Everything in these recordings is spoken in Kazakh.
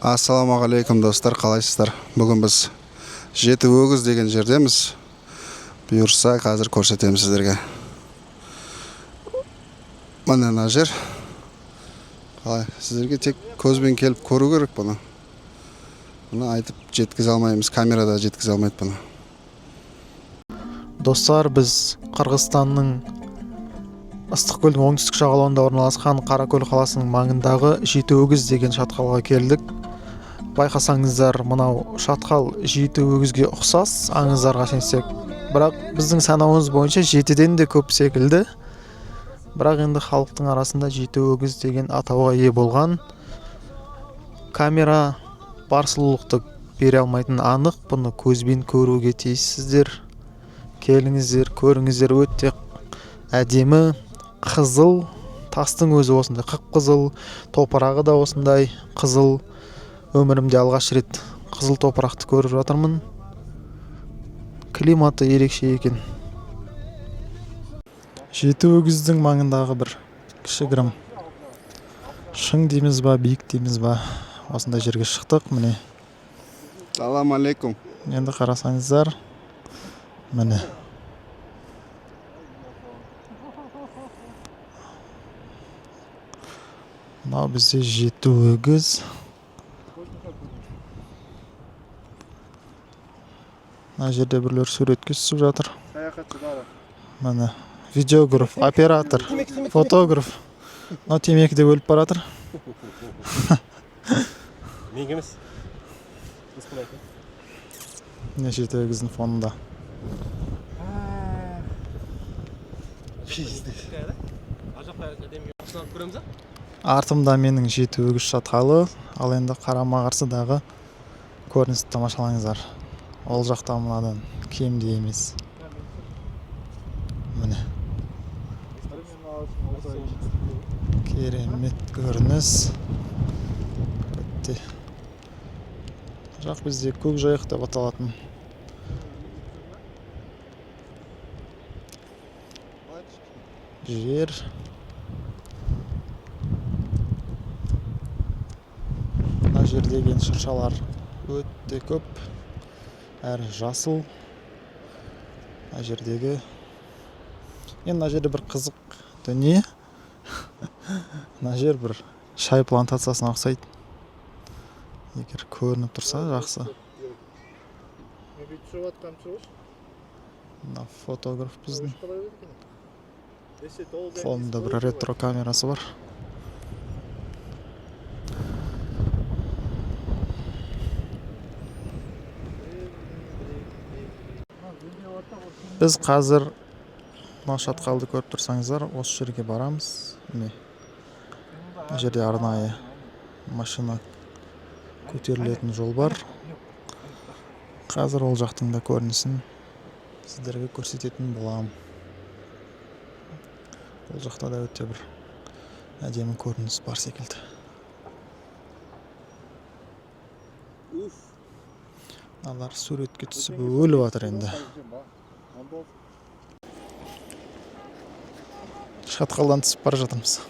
Ассалаумағалейкум достар, қалайсыздар? Бүгін біз Жеті өгіз деген жердеміз. Бұйырса, қазір көрсетеміз сіздерге. Міне мына жер. Қалай, сіздерге тек көзбен келіп көру керек бұны. Бұны айтып жеткізе алмаймыз, камерада жеткізе алмайды бұны. Достар, біз Қырғызстанның Ыстықкөлдің оңтүстік жағалауында орналасқан Қаракөл қаласының маңындағы Жеті өгіз деген шатқалға келдік. Байқасаңыздар, мынау шатқал жеті өгізге ұқсас, аңыздарға сенсек. Бірақ біздің санауымыз бойынша жетіден де көп секілді. Бірақ енді халықтың арасында Жеті өгіз деген атауға ие болған. Камера бар сұлулықты бере алмайтын анық, бұны көзбен көруге тиіссіздер. Келіңіздер, көріңіздер, өте әдемі, қызыл, тастың өзі осындай қып-қызыл, топырағы да осындай қызыл. Өмірімде алғаш рет қызыл топырақты көріп жатырмын. Климаты ерекше екен. Жеті өгіздің маңындағы бір кішігірім шың дейміз ба, биік дейміз ба, осындай жерге шықтық. Міне. Салам алейкум. Енді қарасаңыздар, міне. Мынау бізде Жеті өгіз. Мына жерде бірлер суретке түсіп жатыр. Міне, видеограф, оператор, фотограф. Мынау темекі де өліп баратыр. Менің емес. Міне Жеті өгіздің фонында. Артымда менің Жеті өгіз шатқалы, ал енді қарама-қарсыдағы көріністі тамашалаңыздар. Ол жақта мынадан кемде емес. Міне. Керемет көрініс. Бітті. Жақ бізде көк жайық деп аталатын. Жер. Мына жердегі шыршалар өте көп. Әрі жасыл. Мына жердегі. Енді мына жерде бір қызық дүние. Мына жер бір шай плантациясына ұқсайды. Егер көрініп тұрса, жақсы. Мына фотограф біздің. Қолында бір ретро камерасы бар. Біз қазір мына шатқалды көріп тұрсаңыздар, осы жерге барамыз. Міне. Мына жерде арнайы машина көтерілетін жол бар. Қазір ол жақтың да көрінісін сіздерге көрсететін боламын. Ол жақта да өте бір әдемі көрініс бар секілді. Алар суретке түсіп өліп жатыр енді. Шатқалдан түсіп бара жатырмыз.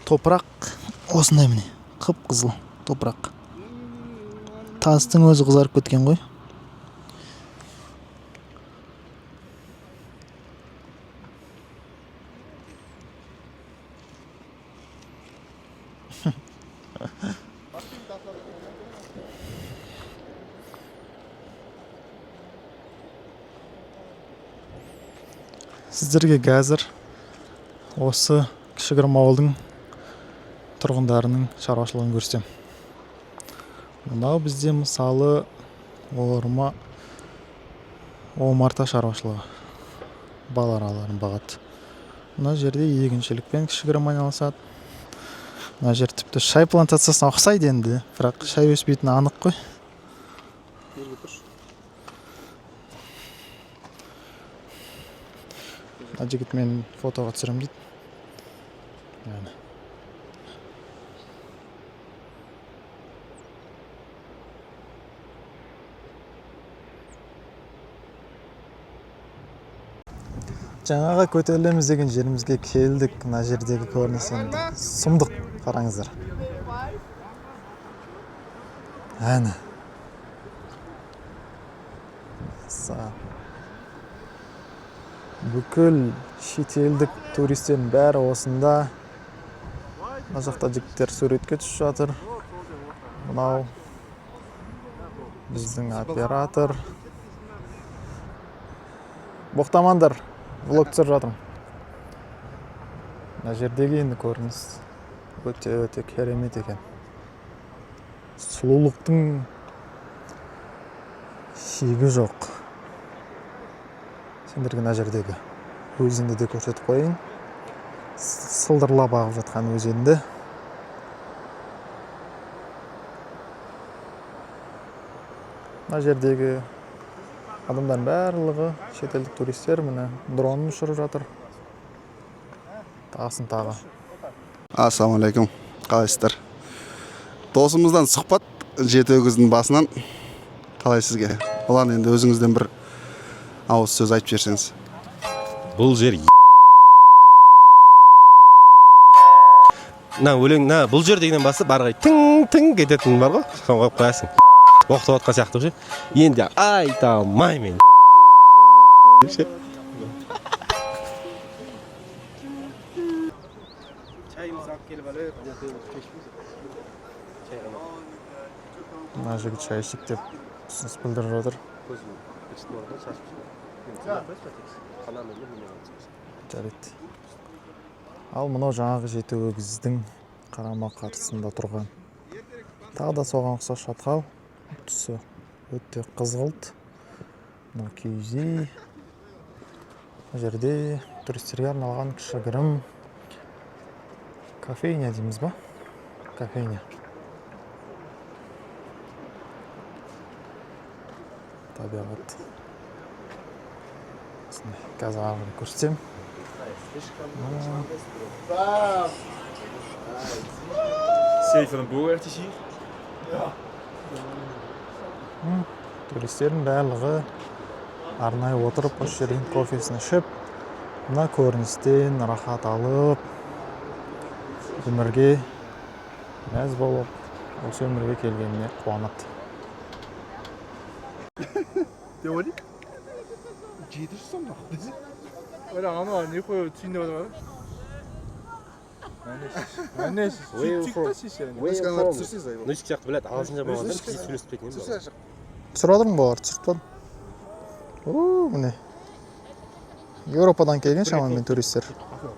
Топырақ осындай міне, қып-қызыл топырақ. Тастың өзі қызарып кеткен ғой. Сіздерге қазір осы кішігірім ауылдың тұрғындарының шаруашылығын көрсетем. Мынау бізде мысалы омарта шаруашылығы. Бал араларын бағады. Мына жерде егіншілікпен кішігірім айналысады. Мына жер тіпті шай плантациясына ұқсайды енді, бірақ шай өспейтіні анық қой. Жігіт мен фотоға түсірем дейді. жаңағы көтерілеміз деген жерімізге келдік. Мына жердегі көрініс енді сұмдық, қараңыздар. Әне. Бүкіл шетелдік туристердің бәрі осында. Мына жақта жігіттер суретке түсіп жатыр. Мынау біздің оператор. Боқтамандар, влог түсіріп жатырмын. Мына жердегі енді көрініс өте керемет екен. Сұлулықтың шегі жоқ. Сендерге мына жердегі өзенді де көрсетіп қойын. Сылдырлап ағып жатқан өзенді. Мына жердегі адамдардың барлығы шетелдік туристер, міне дронын ұшырып жатыр. Тағысын тағы. Ассалаумағалейкум. Қалайсыздар? Досымыздан сұхбат жеті өгіздің басынан. Қалай сізге? Олар енді өзіңізден бір ауыз сөз айтып жіберсеңіз. Бұл жер бұл жер дегеннен бастап бары қарай тың кететін бар ғой. Соны қойып қоясың. Оқытып отқан сияқты ше. Енді айта алмаймын мен. Мына жігіт шай ішейік деп ұсыныс білдіріп жатыр. Жарайды. Ал мынау жаңағы жеті өгіздің қарама қарсысында тұрған. Тағы да соған ұқсас шатқал. Түсі өте қызғылт. Мына киіз үй. Мына жерде туристерге арналған кішігірім кофейня дейміз ба? Кофейня. Табиғат. Қазір ағыры көрсетем. Zeven van de boerertjes hier. Туристердің барлығы арнайы отырып, осы жерден кофесін ішіп, мына көріністен рахат алып, өмірге мәз болып, осы өмірге келгеніне қуанады. Det var det. Жеті жасам нақ. Öyle ama ne koyuyor? Çin'de var. Anne. Çıktı siz yani. Нұшық сияқты біледі, ағылшынша болғанда біз сөйлесіп кеткен. Түсіріп отырмын болар, түсіріп тұрмын. Міне. Еуропадан келген шамамен туристер.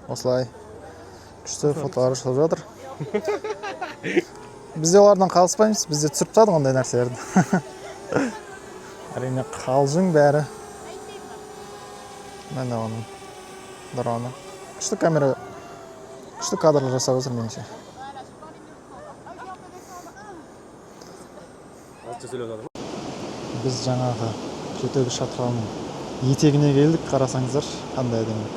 Осылай күшті фотолар жасап жатыр. Біз де олардан қалыспаймыз, біз де түсіріп тұрдық ондай нәрселерді. Әрине қалжың бәрі. Міне оның дроны. Күшті камера, күшті кадрлар жасап отыр меніңше. Біз жаңағы жетегі шатқалының етегіне келдік, қарасаңыздар, қандай әдемі.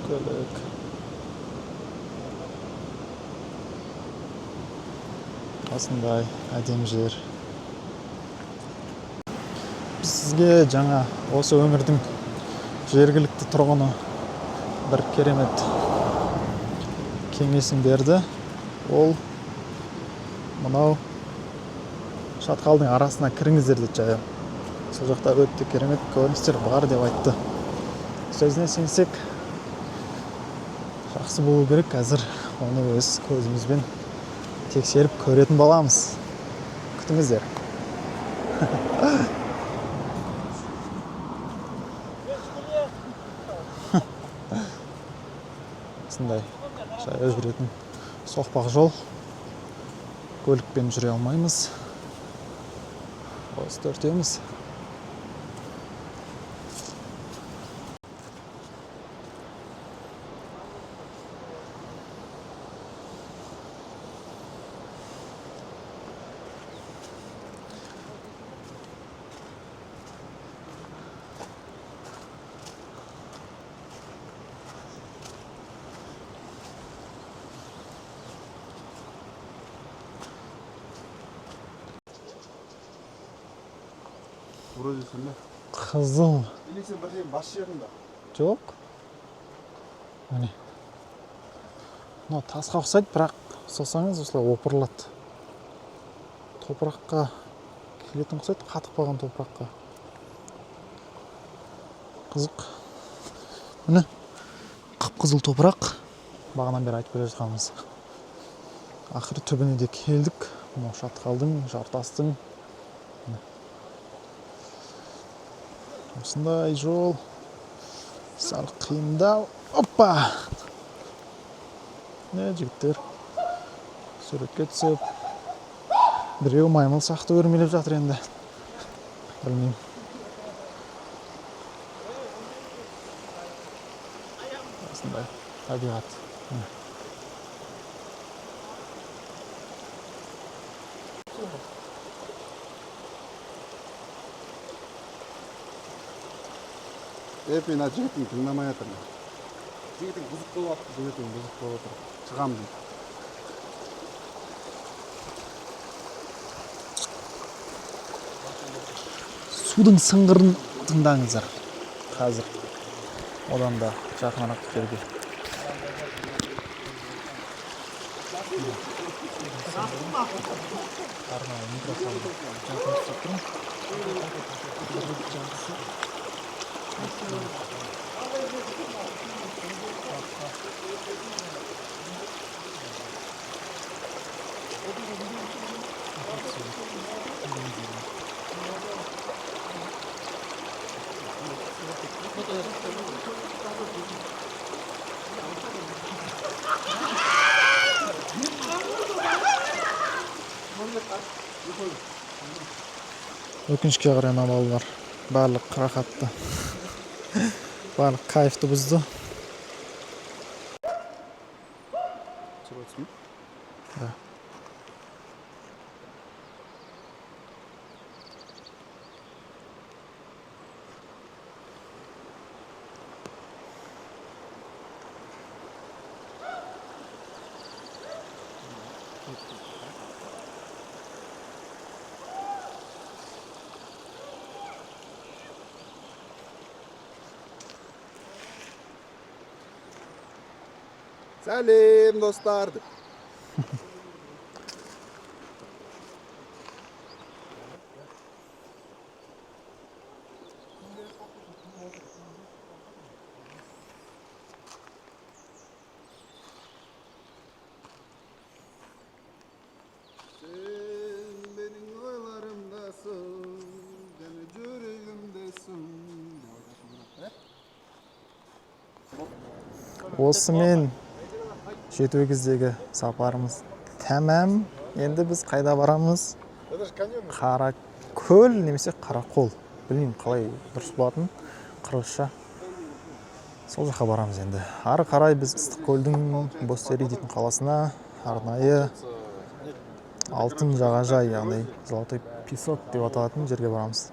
Көлік. Осындай әдемі жер. Сізге жаңа осы өңірдің жергілікті тұрғыны бір керемет кеңесін берді. Ол мынау шатқалдың арасына кіріңіздер деп жаяу. Сол жақта өте керемет көріністер бар деп айтты. Сөзіне сенсек, жақсы болу керек, қазір оны өз көзімізбен тексеріп көретін боламыз. Күтіңіздер. Осындай жаяу жүретін соқпақ жол. Көлікпен жүре алмаймыз. Осы төртеуміз. вроде сен бе? Қызыл. Или сен бір жердің бас жерінде? Жоқ. Міне. Мынау тасқа ұқсайды, бірақ ұстасаңыз осылай опырылады. Топыраққа келетін ұқсайды, қатып қалған топыраққа. Қызық. Міне. Қып-қызыл топырақ. Бағанан бері айтып келе жатқанымыз. Ақыры түбіне де келдік. Мынау шатқалдың, жартастың. Осындай жол. Сәл қиындау. Оппа! Не, жігіттер. Суретке түсіп. Біреу маймыл сақты өрмелеп жатыр енді. Білмеймін. Осындай табиғат. Мен жігітің тыңдамай жатырмын. Жігітің бұзық болып жатыр. Жігітің бұзық болып жатыр. Шығамын дейді. Судың сыңғырын тыңдаңыздар. Қазір. Одан да жақынырақ жерге. Өкінішке қарай мына балалар барлық рахатты, барлық кайфты бұзды. Да. Сәлем достар. Sen benim oylarımdasın, beni yüreğimdesin. Осымен жетуегіздегі сапарымыз тәмам. Енді біз қайда барамыз? Қаракөл немесе Қарақол. Білмеймін қалай дұрыс болатын. Қырғызша. Сол жаққа барамыз енді. Ары қарай біз Ыстықкөлдің Бостери дейтін қаласына арнайы алтын жағажай, яғни Золотой песок деп аталатын жерге барамыз.